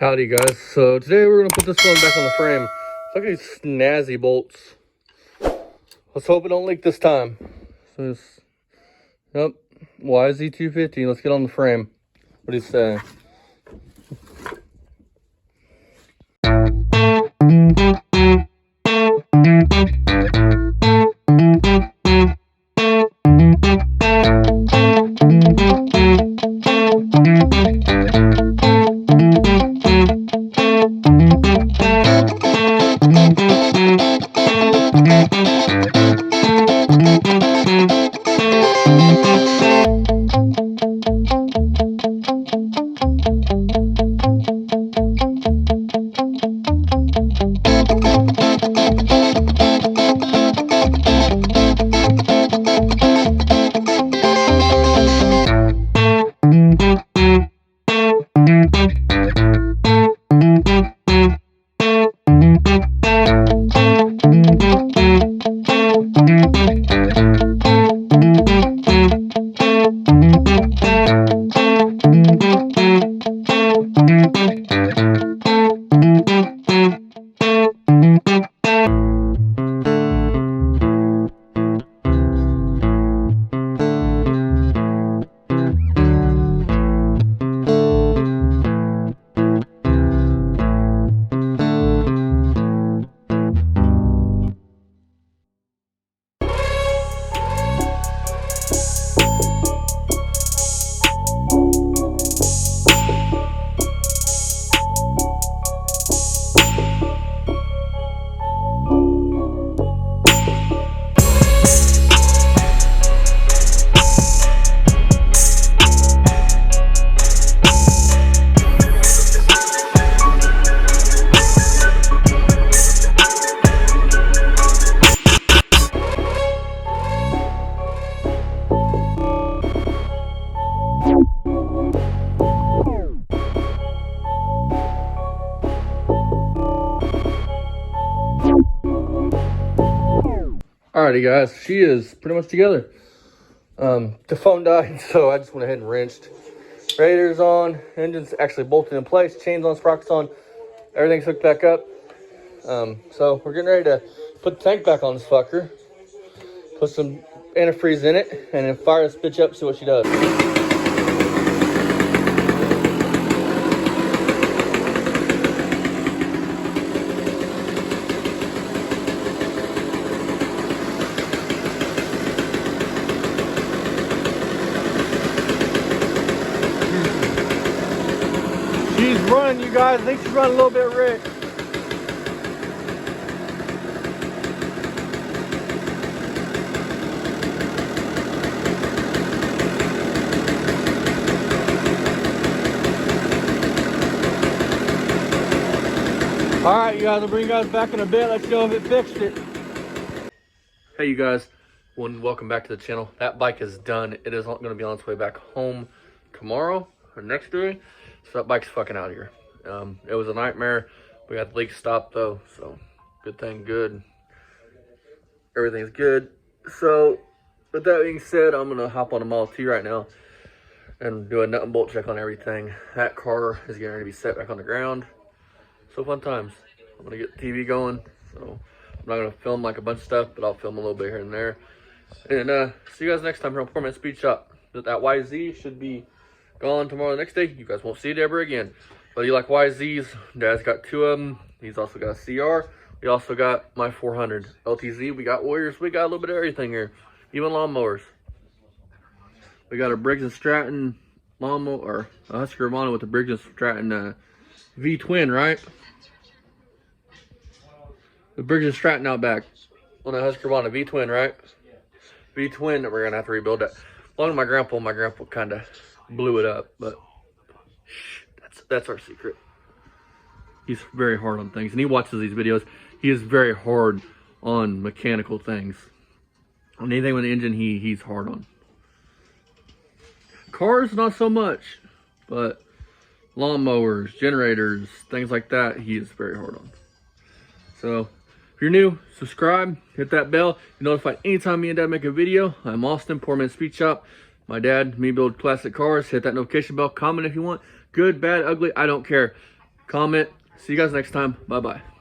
Howdy guys, so today we're going to put this one back on the frame. Look at these snazzy bolts. Let's hope it don't leak this time. So it's, yep, yz250, let's get on the frame. What do you say? Alrighty guys, she is pretty much together. The phone died, so I just went ahead and wrenched. Radiator's on, engine's actually bolted in place, chains on, sprockets on, everything's hooked back up. So we're getting ready to put the tank back on this fucker, put some antifreeze in it, and then fire this bitch up, see what she does. She's running, you guys. I think she's running a little bit rich. Alright, you guys, I'll bring you guys back in a bit. Let's go if it fixed it. Hey, you guys. Welcome back to the channel. That bike is done. It is going to be on its way back home tomorrow or next day. So that bike's fucking out of here. It was a nightmare. We got the leak stopped though, so good thing, good. Everything's good. So with that being said, I'm gonna hop on a Model T right now and do a nut and bolt check on everything. That car is getting ready to be set back on the ground. So fun times. I'm gonna get the TV going. So I'm not gonna film like a bunch of stuff, but I'll film a little bit here and there. And see you guys next time here on Poor Man Speed Shop. That YZ should be gone tomorrow, the next day. You guys won't see it ever again. But you like YZs, Dad's got 2 of them. He's also got a CR. We also got my 400 LTZ. We got Warriors. We got a little bit of everything here, even lawnmowers. We got a Briggs & Stratton lawnmower, or a Husqvarna with the Briggs & Stratton V-twin, right? The Briggs & Stratton out back on a Husqvarna V-twin, right? V-twin that we're gonna have to rebuild that. Along with my grandpa kind of blew it up, but shh, that's our secret. He's very hard on things, and he watches these videos. He is very hard on mechanical things. On anything with the engine, he's hard on. Cars, not so much, but lawnmowers, generators, things like that, he is very hard on. So if you're new, subscribe, hit that bell, you're notified anytime me and Dad make a video. I'm Austin, Poor Man Speed Shop. My dad, me build classic cars. Hit that notification bell, comment if you want. Good, bad, ugly, I don't care. comment. See you guys next time. Bye-bye.